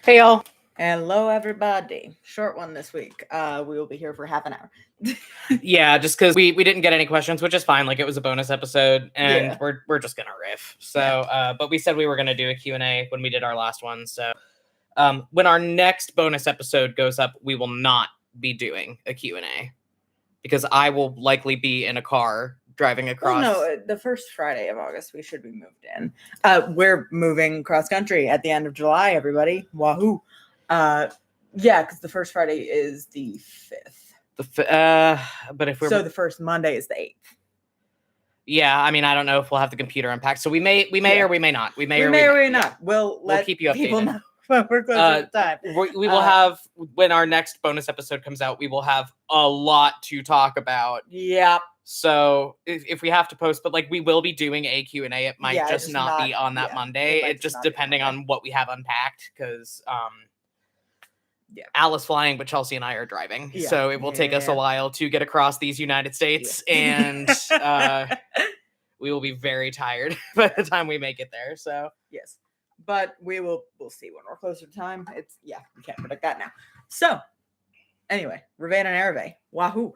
Hey y'all. Hello, everybody. Short one this week. We will be here for half an hour. Yeah, just because we didn't get any questions, which is fine. Like it was a bonus episode, and Yeah. we're just gonna riff. So, but we said we were gonna do a Q&A when we did our last one. So, when our next bonus episode goes up, we will not be doing a Q&A because I will likely be in a car driving across. Well, no, the first Friday of August we should be moved in. We're moving cross country at the end of July. Everybody, wahoo! Yeah, because the first Friday is the 5th. But if we're So the first Monday is the 8th. Yeah, I mean, I don't know if we'll have the computer unpacked, so we may Yeah. or we may not. We may We or may or may yeah. not. We'll let keep you people updated. know when we're closer to the time. We will have, when our next bonus episode comes out, we will have a lot to talk about. Yeah. So if we have to post, but like we will be doing a Q&A, it might Yeah, just not be on that Monday. it might It just not be depending Monday. on what we have unpacked, because Yeah. Al is flying, but Chelsea and I are driving. Yeah. So it will take us a while to get across these United States, and we will be very tired by the time we make it there. So yes, but we'll see when we're closer to time. We can't predict that now. So anyway, Ravana and Arave, wahoo!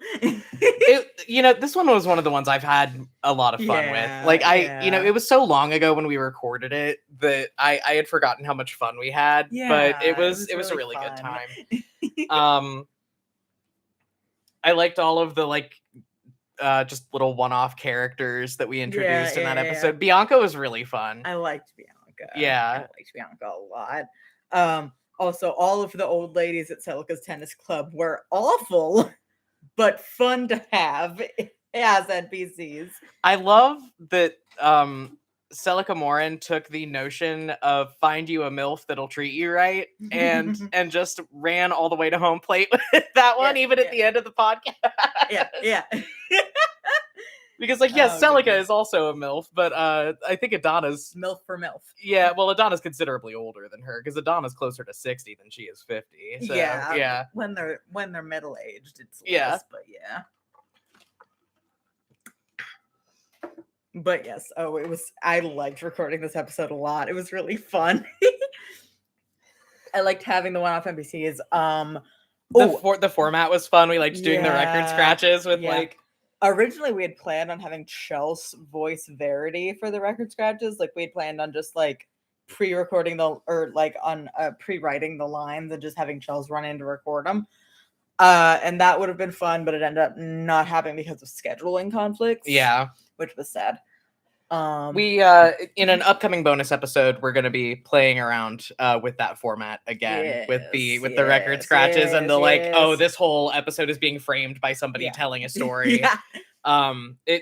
This one was one of the ones I've had a lot of fun with. Like it was so long ago when we recorded it that I had forgotten how much fun we had. Yeah, but it was really a really fun. good time. I liked all of the just little one-off characters that we introduced in that episode. Yeah. Bianca was really fun. I liked Bianca. Yeah, I liked Bianca a lot. Also, all of the old ladies at Celica's tennis club were awful, but fun to have as NPCs. I love that Celica Morin took the notion of find you a MILF that'll treat you right and just ran all the way to home plate with that one, even at the end of the podcast. Yeah. Because Celica is also a MILF, but I think Adana's MILF for MILF. Yeah, well, Adana's considerably older than her because Adana's closer to 60 than she is 50. So, yeah. When they're middle aged, it's less, but yeah. But yes, I liked recording this episode a lot. It was really fun. I liked having the one-off NPCs. The format was fun. We liked doing the record scratches with Originally, we had planned on having Chels voice Verity for the record scratches. Like we had planned on just pre-recording pre-writing the lines and just having Chels run in to record them. And that would have been fun, but it ended up not happening because of scheduling conflicts. Yeah, which was sad. We in an upcoming bonus episode, we're going to be playing around with that format again, with the record scratches and this whole episode is being framed by somebody telling a story.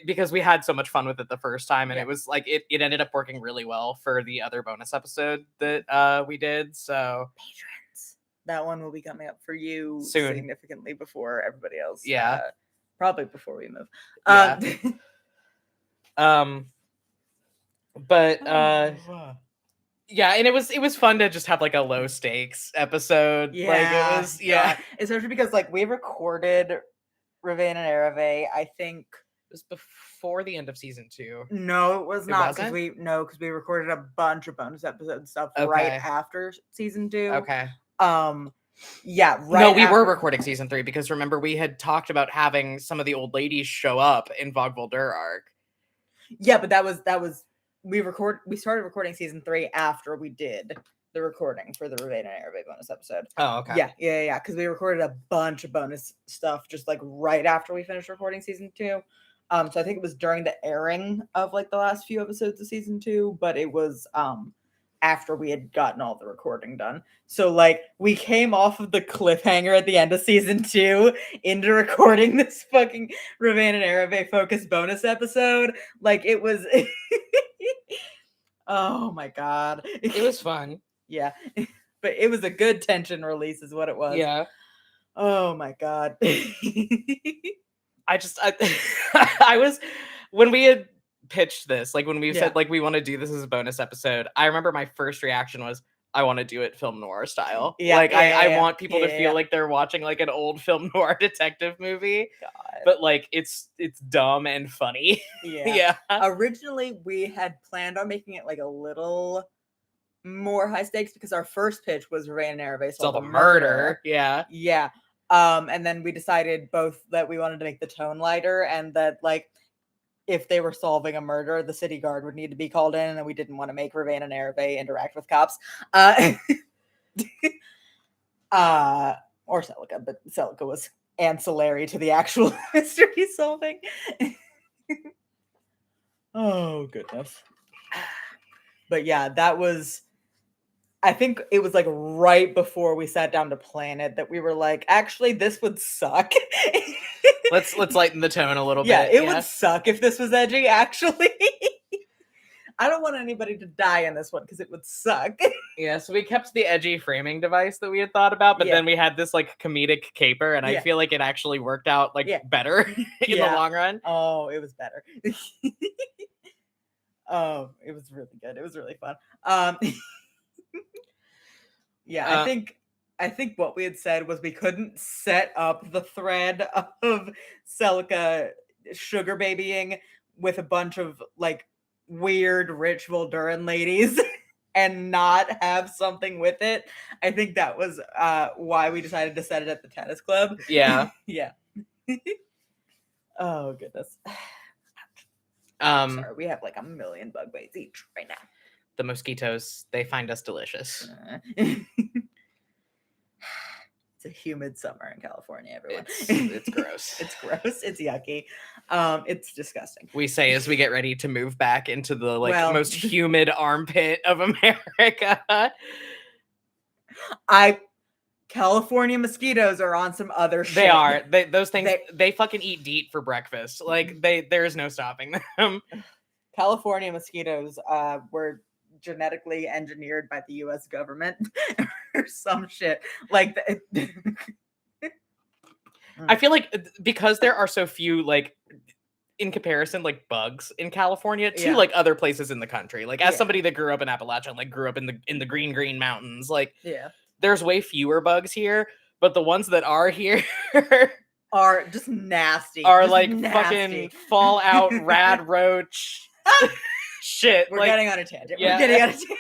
Because we had so much fun with it the first time, and it was it ended up working really well for the other bonus episode that we did. So patrons, that one will be coming up for you soon, significantly before everybody else. Yeah, probably before we move. But yeah, and it was fun to just have a low stakes episode. Yeah, it was especially because we recorded Ravana and Arave, I think it was before the end of season 2. No, it was not, because we recorded a bunch of bonus episode stuff right after season 2. Okay. Yeah, right. No, we were recording season 3 because remember we had talked about having some of the old ladies show up in Vogvaldur arc. Yeah, but that was we started recording season 3 after we did the recording for the Ravana and Arave bonus episode. Oh, okay. Yeah, because we recorded a bunch of bonus stuff just right after we finished recording season 2. So I think it was during the airing of the last few episodes of season 2, but it was after we had gotten all the recording done. So we came off of the cliffhanger at the end of season 2 into recording this fucking Ravana and Arave focused bonus episode. It was oh my god. It was fun. Yeah. But it was a good tension release is what it was. Yeah. Oh my god. I was, when we had pitched this, when we said we want to do this as a bonus episode, I remember my first reaction was, I want to do it film noir style. I want people to feel like they're watching an old film noir detective movie. God. But it's dumb and funny. Yeah. Originally we had planned on making it a little more high stakes because our first pitch was Raven and Arave solve a murder. Yeah. And then we decided both that we wanted to make the tone lighter and that like if they were solving a murder, the city guard would need to be called in, and we didn't want to make Raven and Arave interact with cops. Or Celica, but Celica was ancillary to the actual mystery solving. Oh, goodness. But yeah, that was, I think it was like right before we sat down to plan it that we were like, actually, this would suck. Let's lighten the tone a little bit. Yeah, it would suck if this was edgy, actually. I don't want anybody to die in this one because it would suck. Yeah, so we kept the edgy framing device that we had thought about, but then we had this like comedic caper, and I feel like it actually worked out like better in the long run. Oh, it was better. Oh, it was really good. It was really fun. Yeah, I think what we had said was we couldn't set up the thread of Celica sugar babying with a bunch of like weird rich Volduran ladies and not have something with it. I think that was why we decided to set it at the tennis club. Yeah. Yeah. Oh goodness. Sorry, we have like a million bug bites each right now. The mosquitoes, they find us delicious. It's a humid summer in California, everyone. It's gross. It's gross. It's yucky. It's disgusting. We say as we get ready to move back into the most humid armpit of America. California mosquitoes are on some other shit. They are. Those things, they fucking eat DEET for breakfast. Like, there is no stopping them. California mosquitoes were genetically engineered by the U.S. government or some shit. Like, I feel like because there are so few, like, in comparison, like, bugs in California to, like, other places in the country. Like, as somebody that grew up in Appalachia and, like, grew up in the green mountains, like, there's way fewer bugs here, but the ones that are here are just nasty. Are just like nasty. Fucking Fallout rad roach shit. We're getting on a tangent. Yeah. We're getting on a tangent.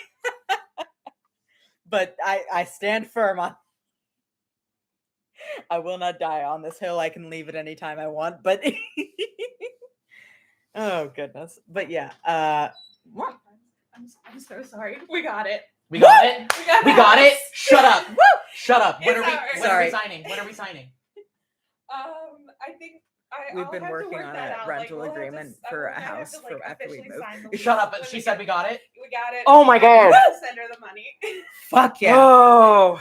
But I stand firm on I will not die on this hill. I can leave it anytime I want, but oh goodness. But yeah. What? I'm so sorry. We got it. We got it. We got it. Shut up. Woo! Shut up. When are we signing? When are we signing? I think we've been working on a rental agreement for a house for after we move. Shut up. She said we got it. We got it. Oh my god. Send her the money. Fuck yeah. Oh.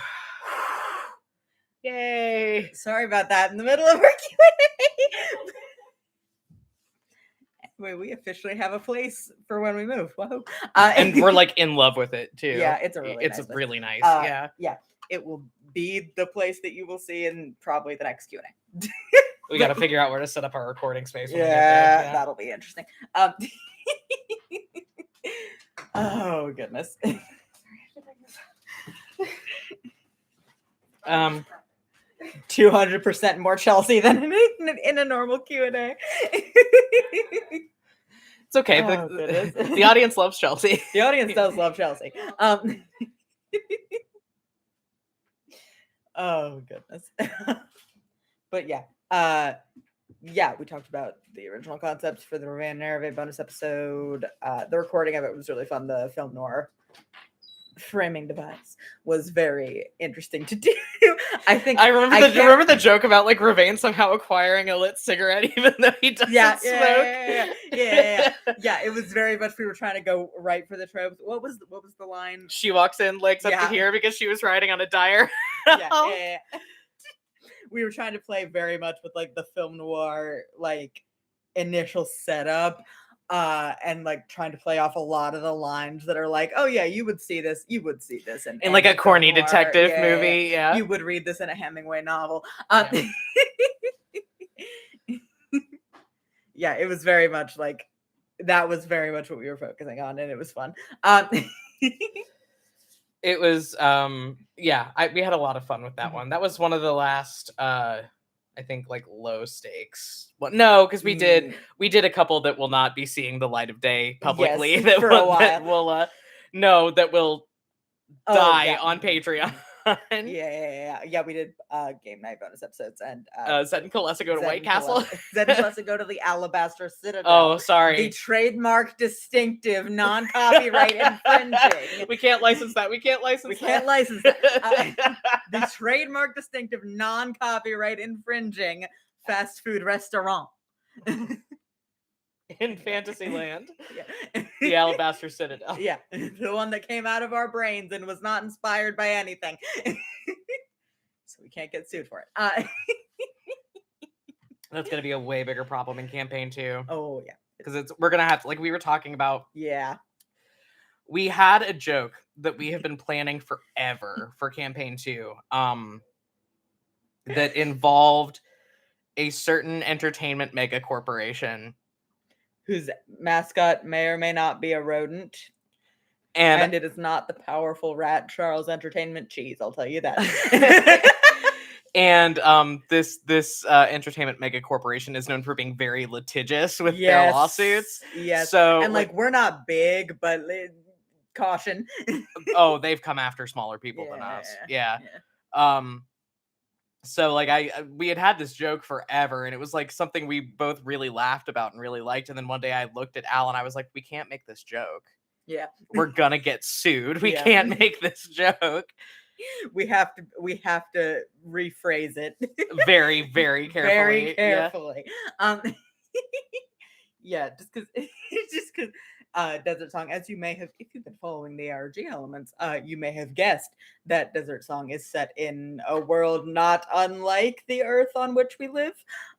Yay. Sorry about that in the middle of our Q&A. Wait, we officially have a place for when we move. Whoa. And we're like in love with it too. Yeah, it's really nice. Yeah. Yeah. It will be the place that you will see in probably the next Q&A. We got to figure out where to set up our recording space. Yeah, that'll be interesting. Oh goodness. 200% more Chelsea than in a normal Q&A. It's okay. The audience loves Chelsea. The audience does love Chelsea. Oh goodness. But yeah. We talked about the original concepts for the Raven and Arave bonus episode. The recording of it was really fun. The film noir framing device was very interesting to do. I remember the joke about like Raven somehow acquiring a lit cigarette even though he doesn't smoke. Yeah. It was very much we were trying to go right for the tropes. What was the line? She walks in legs up to here because she was riding on a dire. Yeah. We were trying to play very much with like the film noir like initial setup. And like trying to play off a lot of the lines that are like, oh yeah, you would see this in like a corny detective movie. Yeah, you would read this in a Hemingway novel. Yeah, it was very much like that was very much what we were focusing on, and it was fun. It was we had a lot of fun with that one. That was one of the last I think like low stakes. Well, no, because we did a couple that will not be seeing the light of day publicly. Yes, for a while. That will die on Patreon. Yeah. We did game night bonus episodes and Zed and Kalessa go to White Castle. Zed and Kalessa go to the Alabaster Citadel. Oh, sorry. The trademark distinctive, non-copyright infringing. We can't license that. We can't license that. The trademark distinctive, non-copyright infringing fast food restaurant. In Fantasyland. Yeah. The Alabaster Citadel. Yeah. The one that came out of our brains and was not inspired by anything. So we can't get sued for it. That's going to be a way bigger problem in campaign 2. Oh, yeah. Because we're going to have to, like we were talking about. Yeah. We had a joke that we have been planning forever for campaign 2. That involved a certain entertainment mega corporation whose mascot may or may not be a rodent. And it is not the powerful rat Charles Entertainment Cheese, I'll tell you that. And this entertainment mega corporation is known for being very litigious with their lawsuits. Yes. So and like we're not big, but caution. Oh, they've come after smaller people than us. Yeah. So like we had this joke forever, and it was like something we both really laughed about and really liked. And then one day I looked at Al and I was like, we can't make this joke. Yeah. We're gonna get sued. We can't make this joke. We have to rephrase it very, very carefully. Very carefully. Yeah, just because Desert Song, as you may have, if you've been following the ARG elements, you may have guessed that Desert Song is set in a world not unlike the Earth on which we live.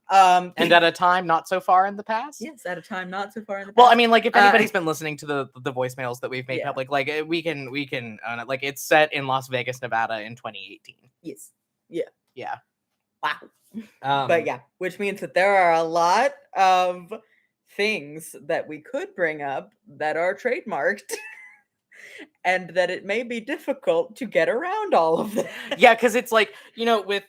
And at a time not so far in the past. Yes, at a time not so far in the past. Well, I mean, like if anybody's been listening to the voicemails that we've made public, like we can own it. Like it's set in Las Vegas, Nevada in 2018. Yes. Yeah. Wow. But yeah, which means that there are a lot of things that we could bring up that are trademarked. And that it may be difficult to get around all of that. Yeah, because it's like, with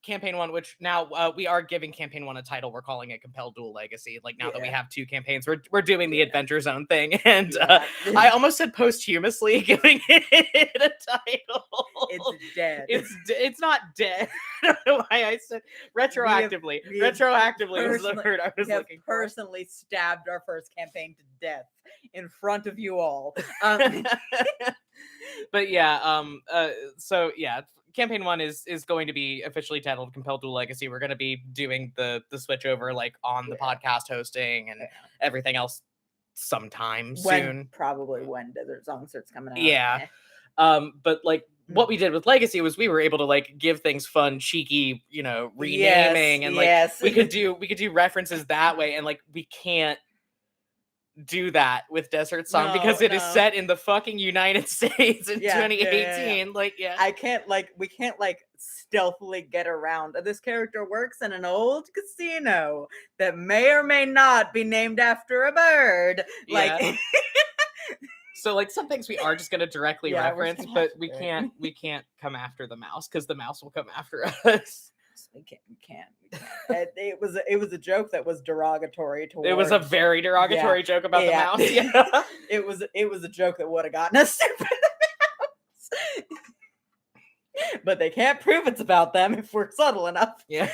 campaign 1, which now we are giving campaign 1 a title. We're calling it Compelled Dual Legacy. Like now that we have 2 campaigns, we're doing the Adventure Zone thing. And I almost said posthumously giving it a title. It's dead. It's not dead. I don't know why I said retroactively. Retroactively is the word I was looking for. Personally stabbed our first campaign to death in front of you all. But yeah, so yeah, campaign 1 is going to be officially titled Compelled Dual Legacy. We're going to be doing the switch over like on the podcast hosting and everything else sometime soon. Probably when Desert Song starts coming out. Yeah. But like what we did with Legacy was we were able to like give things fun, cheeky, renaming and like we could do references that way, and like we can't do that with Desert Song because it is set in the fucking United States in 2018. We can't stealthily get around. This character works in an old casino that may or may not be named after a bird. So like some things we are just going to directly reference, but we can't come after the mouse because the mouse will come after us. We can't. It was a joke that was derogatory towards. It was a very derogatory joke about the mouse. Yeah. It was a joke that would have gotten us sued by the mouse. But they can't prove it's about them if we're subtle enough. Yeah.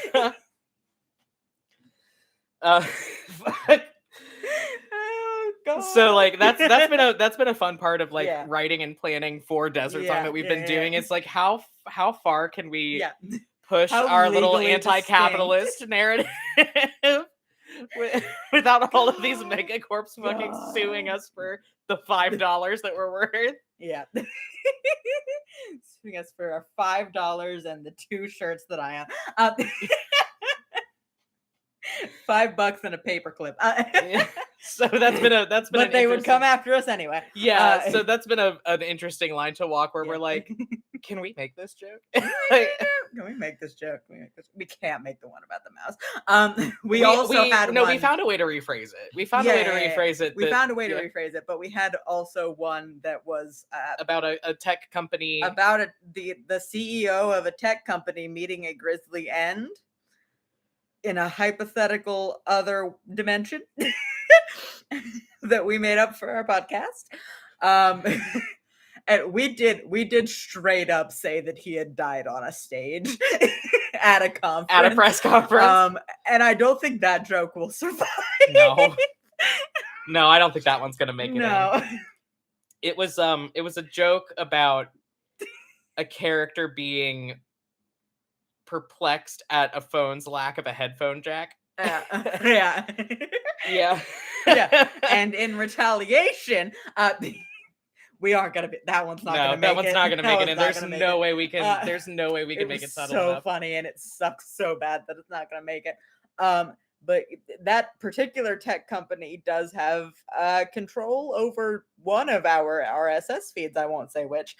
God. So like that's been a fun part of like writing and planning for Desert Song that we've been doing. It's like how far can we push our little anti-capitalist narrative without all of these megacorps fucking suing us for the $5 that we're worth. Yeah. Suing us for our $5 and the 2 shirts that I am. $5 and a paperclip. So that's been but they would come after us anyway. Yeah, so that's been an interesting line to walk where we're like, can we make this joke? Can we make this joke? We can't make the one about the mouse. We found a way to rephrase it. We found a way to rephrase it. We found a way to rephrase it, but we had also one that was about a tech company. About the CEO of a tech company meeting a grisly end in a hypothetical other dimension that we made up for our podcast. And we did straight up say that he had died on a stage at a conference. At a press conference. And I don't think that joke will survive. No. No, I don't think that one's gonna make it in. It was a joke about a character being perplexed at a phone's lack of a headphone jack. Yeah. Yeah. Yeah. And in retaliation, we aren't gonna be. That one's not gonna make it. That one's not gonna make it. And there's no way we can. There's no way we can make it subtle enough. So funny, and it sucks so bad that it's not gonna make it. But that particular tech company does have control over one of our RSS feeds. I won't say which.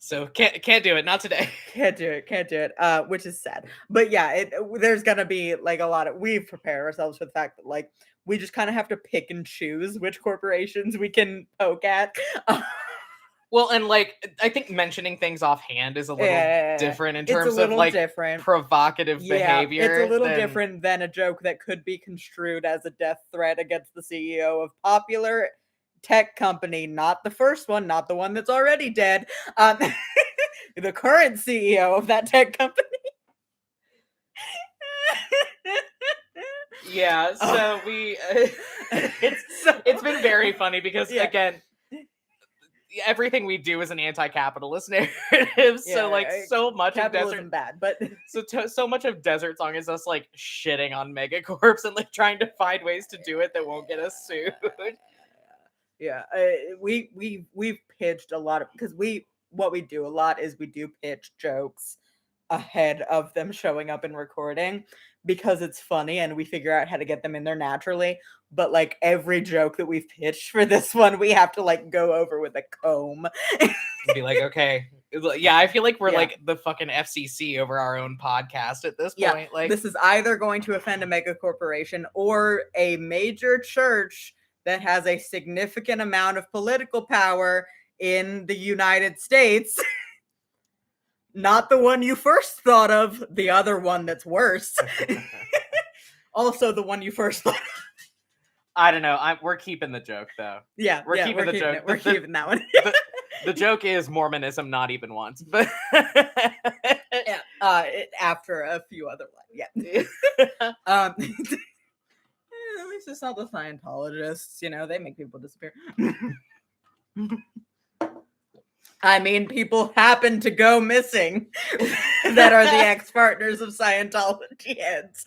So can't do it. Not today. Can't do it. Which is sad. But yeah, there's gonna be like a lot of. We've prepared ourselves for the fact that like we just kind of have to pick and choose which corporations we can poke at. Well, and like I think mentioning things offhand is a little different in terms of like provocative behavior. It's a little different than a joke that could be construed as a death threat against the CEO of popular tech company, not the first one, not the one that's already dead. The current CEO of that tech company. Yeah, so it's been very funny because again, everything we do is an anti-capitalist narrative. So like so much of Desert bad, but so much of Desert Song is us like shitting on megacorps and like trying to find ways to do it that won't get us sued. Yeah, we've pitched a lot of because what we do a lot is we do pitch jokes ahead of them showing up and recording because it's funny and we figure out how to get them in there naturally. But like every joke that we've pitched for this one, we have to like go over with a comb. Be like, okay. Yeah, I feel like we're like the fucking FCC over our own podcast at this point. Like this is either going to offend a mega corporation or a major church that has a significant amount of political power in the United States. Not the one you first thought of, the other one that's worse. Also the one you first thought of. I don't know. We're keeping the joke though. Yeah, we're keeping the joke. We're keeping that one. The joke is Mormonism, not even once, but after a few other ones. At least it's not the Scientologists. You know, they make people disappear. I mean, people happen to go missing that are the ex-partners of Scientology heads.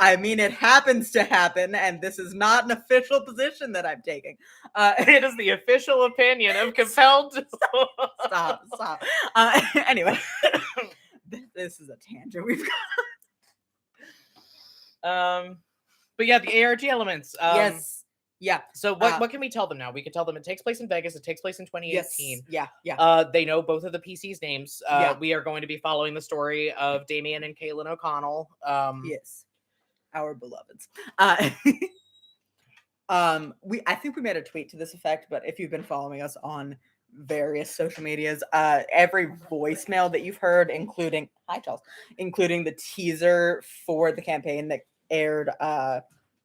I mean, it happens to happen, and this is not an official position that I'm taking. It is the official opinion of Compelled. Stop. Anyway, this is a tangent we've got. But yeah, the ARG elements. Yes. Yeah. So what can we tell them now? We can tell them it takes place in Vegas. It takes place in 2018. Yes. Yeah. They know both of the PC's names. We are going to be following the story of Damien and Kaylin O'Connell. Yes. Our beloveds. I think we made a tweet to this effect, but if you've been following us on various social medias, every voicemail that you've heard, including the teaser for the campaign that aired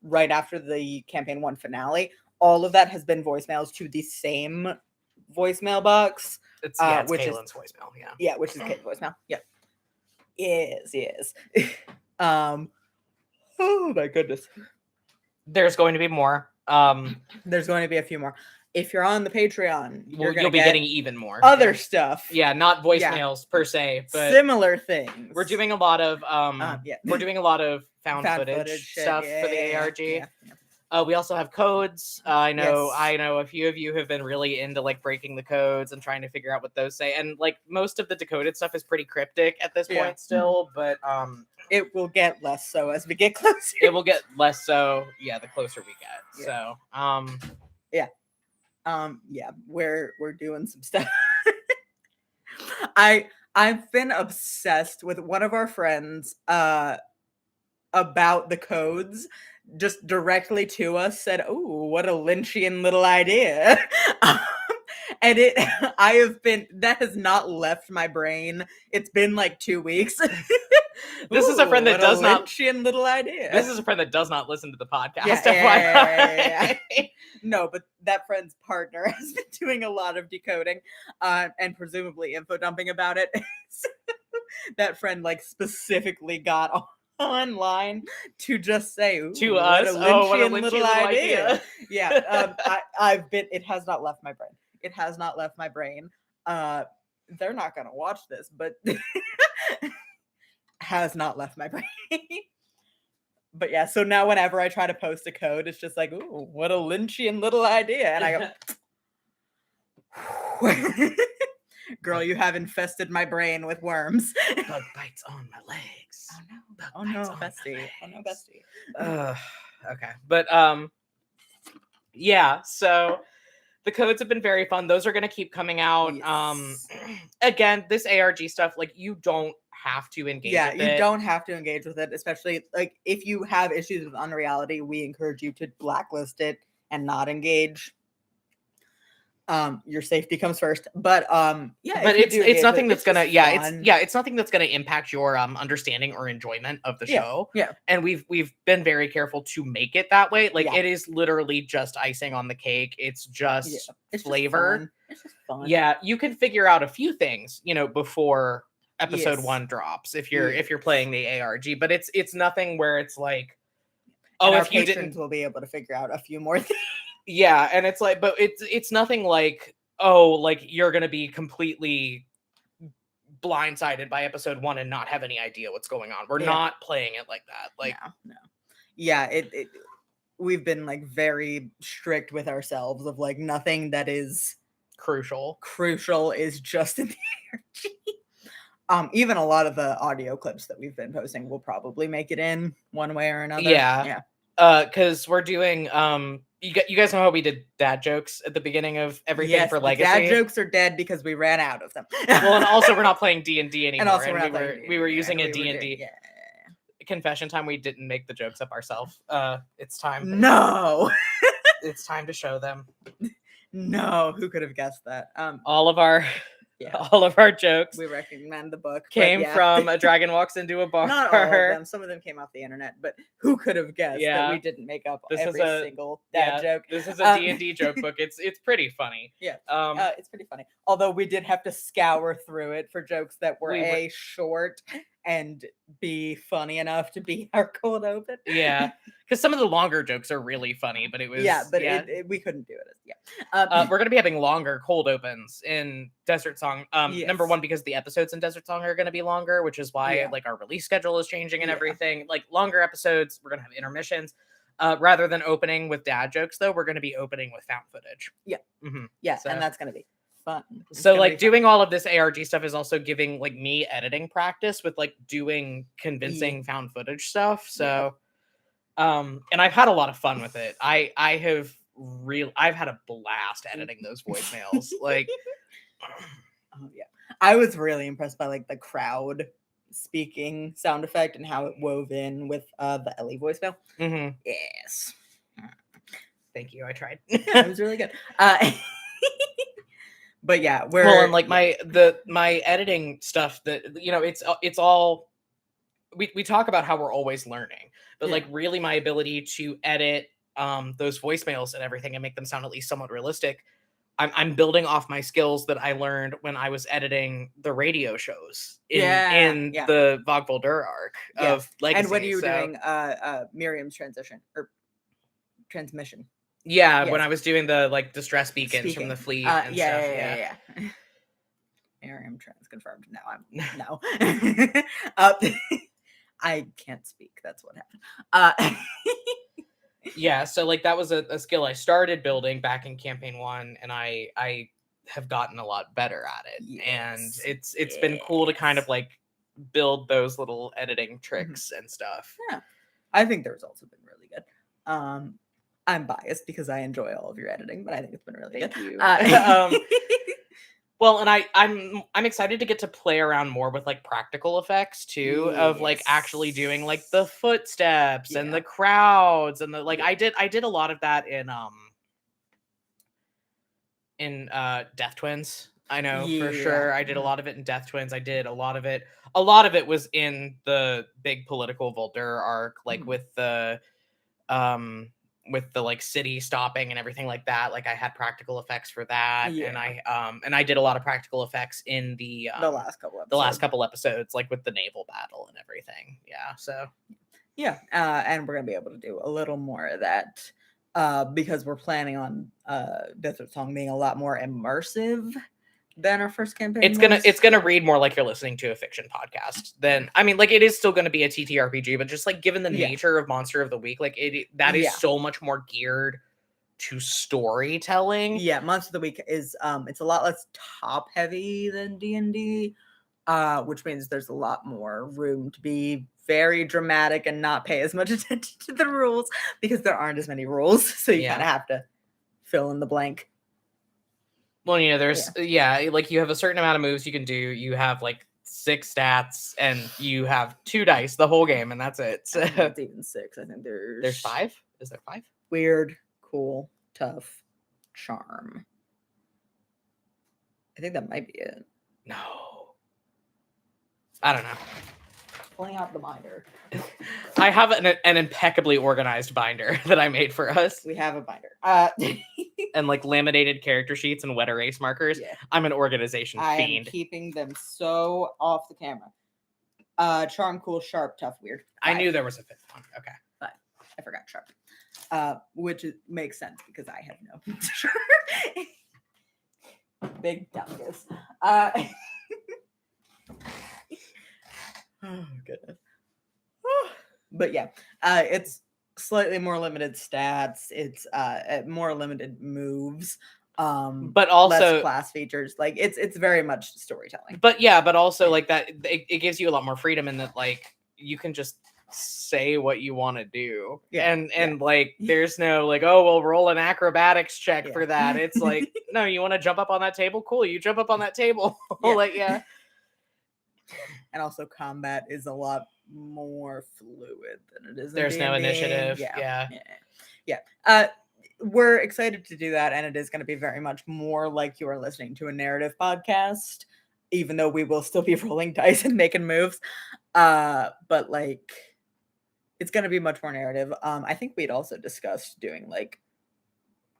right after the campaign 1 finale, all of that has been voicemails to the same voicemail box. It's which Kaylin's voicemail. Yeah, which is Kaylin's voicemail. Yeah. Yes. Oh my goodness. There's going to be more. There's going to be a few more. If you're on the Patreon, you'll be getting even more other stuff. Yeah, not voicemails per se, but similar things. We're doing a lot of we're doing a lot of found footage stuff for the ARG. Yeah. We also have codes. I know a few of you have been really into like breaking the codes and trying to figure out what those say. And like most of the decoded stuff is pretty cryptic at this point still, but it will get less so as we get closer. It will get less so, the closer we get. Yeah. So we're doing some stuff. I've been obsessed with one of our friends about the codes, just directly to us said, "Oh, what a Lynchian little idea." And that has not left my brain. It's been like 2 weeks. This is a friend that does not. Lynchian little idea. This is a friend that does not listen to the podcast. Yeah. No, but that friend's partner has been doing a lot of decoding, and presumably info dumping about it. So that friend like specifically got online to just say to us, what a Lynchian little idea. Yeah, I've been. It has not left my brain. It has not left my brain. They're not gonna watch this, but has not left my brain. But yeah, so now whenever I try to post a code, it's just like, ooh, what a Lynchian little idea, and I go. Girl, you have infested my brain with worms. Bug bites on my legs. Oh no, bestie. Oh no, bestie. Okay, but yeah. So the codes have been very fun. Those are going to keep coming out. Yes. Again, this ARG stuff, like you don't have to engage. Yeah, with you it. don't have to engage with it, especially like if you have issues with unreality. We encourage you to blacklist it and not engage. Your safety comes first, but yeah, but it's nothing that's gonna it's nothing that's gonna impact your understanding or enjoyment of the show. Yeah, and we've been very careful to make it that way. Like it is literally just icing on the cake. It's just flavor. It's just fun. Yeah, you can figure out a few things, before episode 1 drops if you're playing the ARG, but it's nothing where it's like, and if you didn't, we'll be able to figure out a few more things. Yeah, and it's like, but it's nothing like, like you're gonna be completely blindsided by episode 1 and not have any idea what's going on. We're not playing it like that. Like, no. Yeah, it we've been like very strict with ourselves of like nothing that is crucial is just in the ARG. Even a lot of the audio clips that we've been posting will probably make it in one way or another. Yeah. Because we're doing you guys know how we did dad jokes at the beginning of everything for Legacy? Dad jokes are dead because we ran out of them. Well, and also we're not playing D&D anymore. And also we were using a D&D. Yeah. Confession time, we didn't make the jokes up ourselves. It's time. No. It's time to show them. No, who could have guessed that? All of our jokes. We recommend the book. Came from A Dragon Walks Into a Bar. Not all of them. Some of them came off the internet, but who could have guessed that we didn't make up every single dad joke? This is a D&D joke book. It's pretty funny. Yeah. It's pretty funny. Although we did have to scour through it for jokes that were short and be funny enough to be our cold open. Yeah. Because some of the longer jokes are really funny, but it was we couldn't do it. We're gonna be having longer cold opens in Desert Song. Number one, because the episodes in Desert Song are gonna be longer, which is why like our release schedule is changing and everything. Like longer episodes, we're gonna have intermissions. Rather than opening with dad jokes, though, we're gonna be opening with found footage. Yeah. Mm-hmm. Yeah, so, and that's gonna be fun. So like doing all of this ARG stuff is also giving like me editing practice with like doing convincing found footage stuff. So and I've had a lot of fun with it. I've had a blast editing those voicemails. Like I was really impressed by like the crowd speaking sound effect and how it wove in with the Ellie voicemail. Mm-hmm. Yes. Thank you. I tried. It was really good. But yeah, and like my editing stuff that it's all we talk about how we're always learning, but like really my ability to edit those voicemails and everything and make them sound at least somewhat realistic. I'm building off my skills that I learned when I was editing the radio shows in the Vogvolder arc of Legacy. And when you were doing Miriam's transmission. Yeah, when I was doing the like distress beacons from the fleet and stuff. Yeah. Miriam trans confirmed. Now I'm I can't speak. That's what happened. Yeah, so like that was a skill I started building back in campaign 1, and I have gotten a lot better at it. Yes. And it's been cool to kind of like build those little editing tricks and stuff. Yeah. I think the results have been really good. I'm biased because I enjoy all of your editing, but I think it's been really Thank good. You. Well, and I'm excited to get to play around more with like practical effects too, of like actually doing like the footsteps and the crowds and the like. I did a lot of that in Death Twins. I know for sure. I did a lot of it in Death Twins. I did a lot of it. A lot of it was in the big political Voldur arc, like with the like city stopping and everything like that. Like I had practical effects for that, and I did a lot of practical effects in the last couple episodes, like with the naval battle and everything. Yeah, so and we're gonna be able to do a little more of that because we're planning on Desert Song being a lot more immersive than our first campaign. It's gonna read more like you're listening to a fiction podcast than, I mean, like it is still gonna be a TTRPG, but just like given the nature of Monster of the Week, like that is so much more geared to storytelling. Yeah, Monster of the Week is it's a lot less top heavy than D&D, which means there's a lot more room to be very dramatic and not pay as much attention to the rules because there aren't as many rules, so you kind of have to fill in the blank. Well, you know, there's like you have a certain amount of moves you can do. You have like 6 stats, and you have 2 dice the whole game, and that's it. So it's even 6. I think there's 5. Is there 5? Weird, cool, tough, charm. I think that might be it. No, I don't know. Pulling out the binder. I have an impeccably organized binder that I made for us. We have a binder. And like laminated character sheets and wet erase markers. Yeah. I'm an organization fiend. I'm keeping them so off the camera. Charm, cool, sharp, tough, weird. 5. I knew there was a 5th one. Okay. 5. I forgot sharp. Which makes sense because I have no. Big dumbass. Oh goodness. But yeah, it's slightly more limited stats. It's more limited moves. But also less class features. Like it's very much storytelling. But yeah, but also like that it gives you a lot more freedom in that like you can just say what you want to do. Yeah. And like there's no like, oh, we'll roll an acrobatics check for that. It's like, no, you want to jump up on that table? Cool, you jump up on that table. Like And also combat is a lot more fluid than it is in There's D&D. No initiative. Yeah. We're excited to do that, and it is going to be very much more like you are listening to a narrative podcast, even though we will still be rolling dice and making moves. But like it's going to be much more narrative. I think we'd also discussed doing like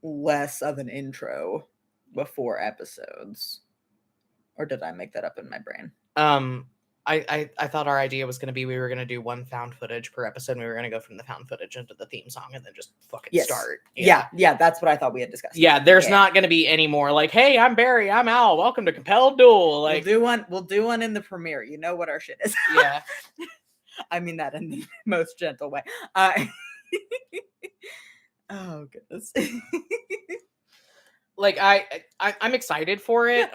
less of an intro before episodes. Or did I make that up in my brain? I thought our idea was going to be we were going to do 1 found footage per episode. And we were going to go from the found footage into the theme song and then just fucking start. Yeah, that's what I thought we had discussed. Yeah, there's not going to be any more like, hey, I'm Barry, I'm Al, welcome to Compelled Duel. Like we'll do one in the premiere. You know what our shit is. Yeah. I mean that in the most gentle way. Oh goodness. Like I'm excited for it.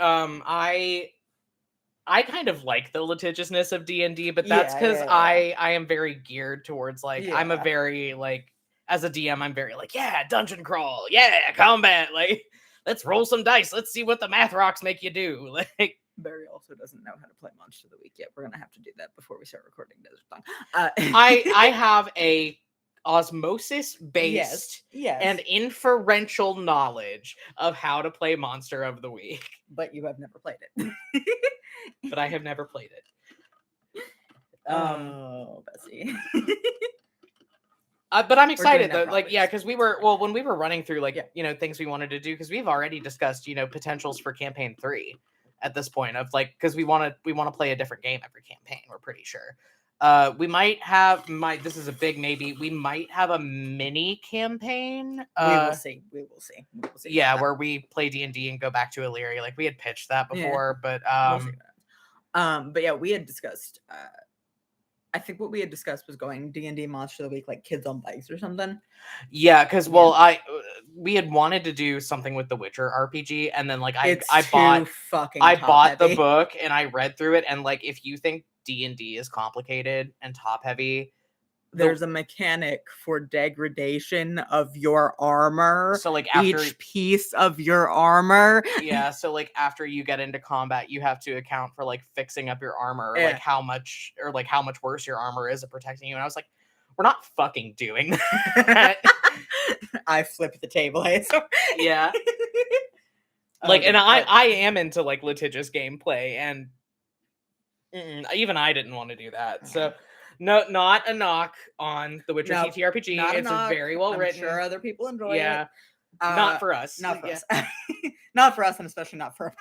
I kind of like the litigiousness of D&D, but that's because I am very geared towards like I'm a very like as a DM I'm very like dungeon crawl, combat, like let's roll some dice, let's see what the math rocks make you do. Like Barry also doesn't know how to play Monster of the Week yet. We're gonna have to do that before we start recording Desert Song. I have a osmosis based and inferential knowledge of how to play Monster of the Week, but you have never played it. But I have never played it. Oh, Bessie. But I'm excited though, like because when we were running through like you know things we wanted to do, because we've already discussed potentials for campaign 3 at this point of like because we want to play a different game every campaign. We're pretty sure. We might have this is a big maybe. We might have a mini campaign. We will see. Yeah, where we play D&D and go back to Illyria. Like we had pitched that before, but but yeah, we had discussed. I think what we had discussed was going D&D Monster of the Week, like kids on bikes or something. Yeah, because we had wanted to do something with the Witcher RPG, and then like I bought the book and I read through it, and like if you think D&D is complicated and top heavy, there's a mechanic for degradation of your armor. So like each piece of your armor. Yeah, so like after you get into combat, you have to account for like fixing up your armor, like how much worse your armor is at protecting you. And I was like, we're not fucking doing that. I flipped the table. Yeah. Like, and I am into like litigious gameplay, and even I didn't want to do that. So, no, not a knock on the Witcher TTRPG. It's a very well written. I'm sure other people enjoy it. Yeah, not for us. Not for us. Not for us, and especially not for a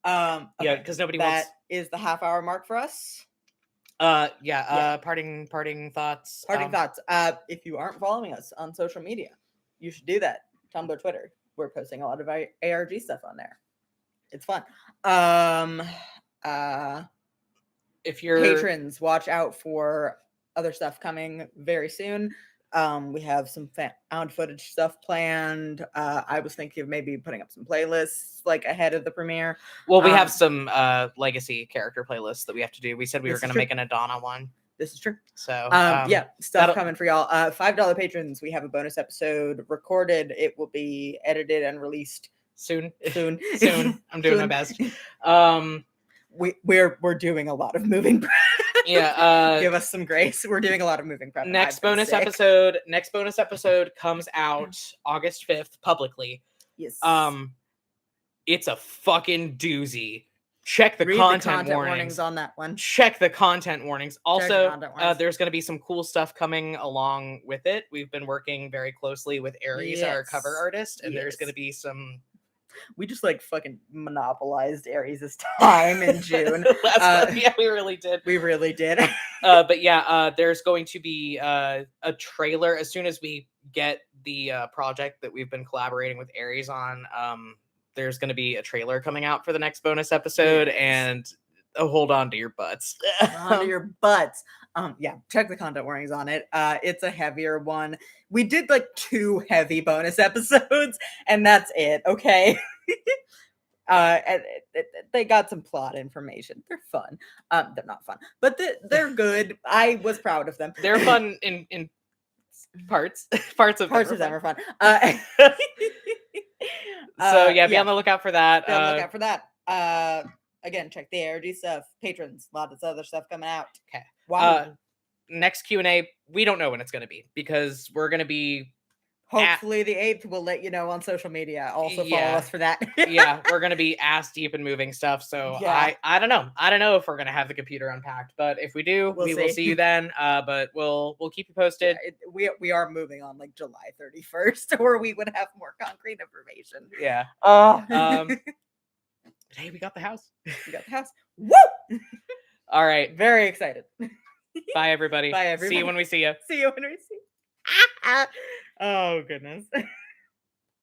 podcast. Yeah, because nobody wants. That is the half-hour mark for us. Parting thoughts. Parting thoughts. If you aren't following us on social media, you should do that. Tumblr, Twitter. We're posting a lot of ARG stuff on there. It's fun. If you're patrons, watch out for other stuff coming very soon. We have some found footage stuff planned. I was thinking of maybe putting up some playlists like ahead of the premiere. Well, we have some legacy character playlists that we have to do. We said we were going to make an Adana one. This is true. So stuff coming for y'all. $5 patrons. We have a bonus episode recorded. It will be edited and released soon. I'm doing my best. We're doing a lot of moving prep. Yeah, give us some grace. We're doing a lot of moving prep. Next bonus episode comes out August 5th publicly. Yes. It's a fucking doozy. Check the content warnings on that one. Check the content warnings. Also, there's going to be some cool stuff coming along with it. We've been working very closely with Aries, our cover artist, and there's going to be some. We just like fucking monopolized Aries' time in June. Yeah, we really did. But there's going to be a trailer as soon as we get the project that we've been collaborating with Aries on. There's going to be a trailer coming out for the next bonus episode, and hold on to your butts. Check the content warnings on it. It's a heavier one. We did like 2 heavy bonus episodes, and that's it. Okay. They got some plot information. They're fun. They're not fun, but they're good. I was proud of them. They're fun in parts. Parts of them are fun. So be on the lookout for that. Again, check the ARG stuff. Patrons, a lot of other stuff coming out. Okay. Next Q&A, we don't know when it's going to be because we're going to be. Hopefully the 8th. We'll let you know on social media. Also follow us for that. We're going to be ass deep in moving stuff. So I don't know. I don't know if we're going to have the computer unpacked, but if we do, we will see you then. But we'll keep you posted. We are moving on like July 31st, or we would have more concrete information. Yeah. Hey, we got the house. Woo! All right. Very excited. Bye, everybody. Bye, everybody. See you when we see you. See you when we see you. Oh, goodness.